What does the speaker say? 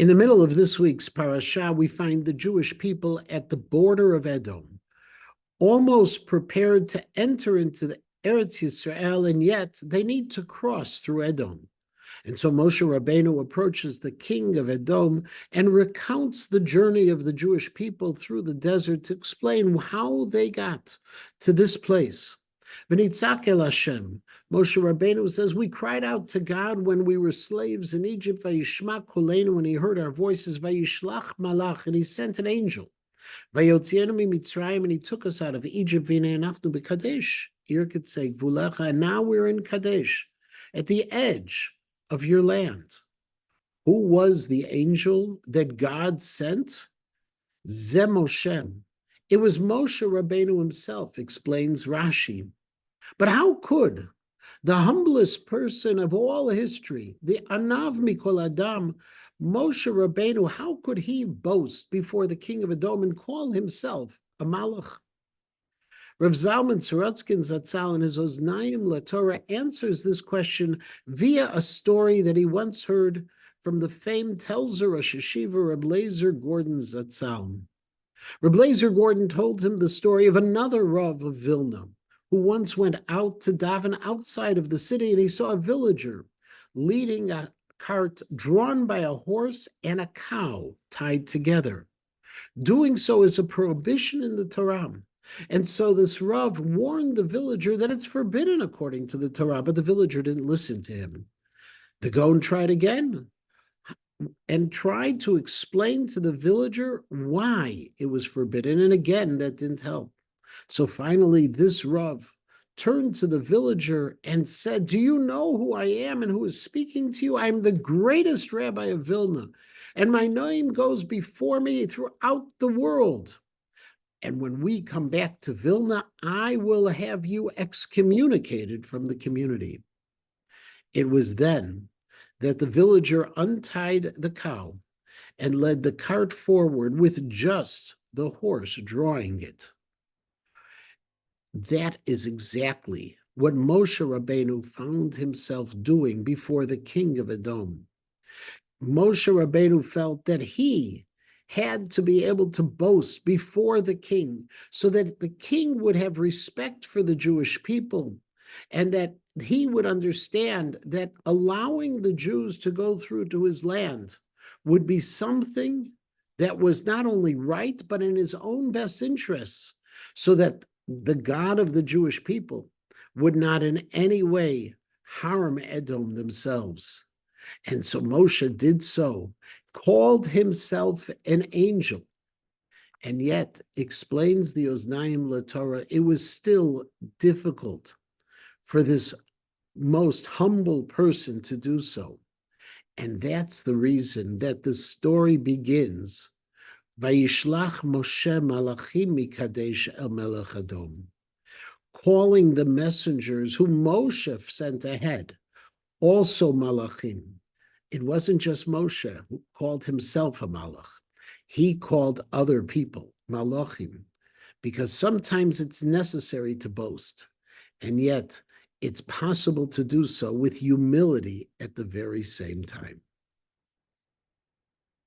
In the middle of this week's parasha, we find the Jewish people at the border of Edom, almost prepared to enter into the Eretz Yisrael, and yet they need to cross through Edom. And so Moshe Rabbeinu approaches the king of Edom and recounts the journey of the Jewish people through the desert to explain how they got to this place. V'nitzak el Hashem. Moshe Rabbeinu says, we cried out to God when we were slaves in Egypt, vayishma kolenu, when he heard our voices, vayishlach malach, and he sent an angel. Vayotzienu mitzrayim, and he took us out of Egypt, v'nei anachnu b'kadesh. Here could say, Vulecha, and now we're in Kadesh, at the edge of your land. Who was the angel that God sent? Ze Moshe. It was Moshe Rabbeinu himself, explains Rashi. But how could the humblest person of all history, the Anav Mikol Adam, Moshe Rabbeinu, how could he boast before the king of Edom and call himself a Malach? Rav Zalman Sorotzkin Zatzal in his Oznayim LaTorah answers this question via a story that he once heard from the famed Telzer Rosh Yeshiva Reb Leizer Gordon Zatzal. Reb Leizer Gordon told him the story of another Rav of Vilna who once went out to daven outside of the city, and he saw a villager leading a cart drawn by a horse and a cow tied together. Doing so is a prohibition in the Torah. And so this Rav warned the villager that it's forbidden according to the Torah, but the villager didn't listen to him. The Gaon tried again and tried to explain to the villager why it was forbidden, and again, that didn't help. So finally, this Rav turned to the villager and said, do you know who I am and who is speaking to you? I'm the greatest rabbi of Vilna, and my name goes before me throughout the world. And when we come back to Vilna, I will have you excommunicated from the community. It was then that the villager untied the cow and led the cart forward with just the horse drawing it. That is exactly what Moshe Rabbeinu found himself doing before the king of Edom. Moshe Rabbeinu felt that he had to be able to boast before the king so that the king would have respect for the Jewish people and that he would understand that allowing the Jews to go through to his land would be something that was not only right, but in his own best interests, so that the God of the Jewish people would not in any way harm Edom themselves. And so Moshe did so, called himself an angel, and yet, explains the Oznayim LaTorah, it was still difficult for this most humble person to do so. And that's the reason that the story begins, Vayishlach Moshe Malachim Mikadesh El Melech Edom, calling the messengers whom Moshe sent ahead, also Malachim. It wasn't just Moshe who called himself a Malach. He called other people Malachim, because sometimes it's necessary to boast, and yet it's possible to do so with humility at the very same time.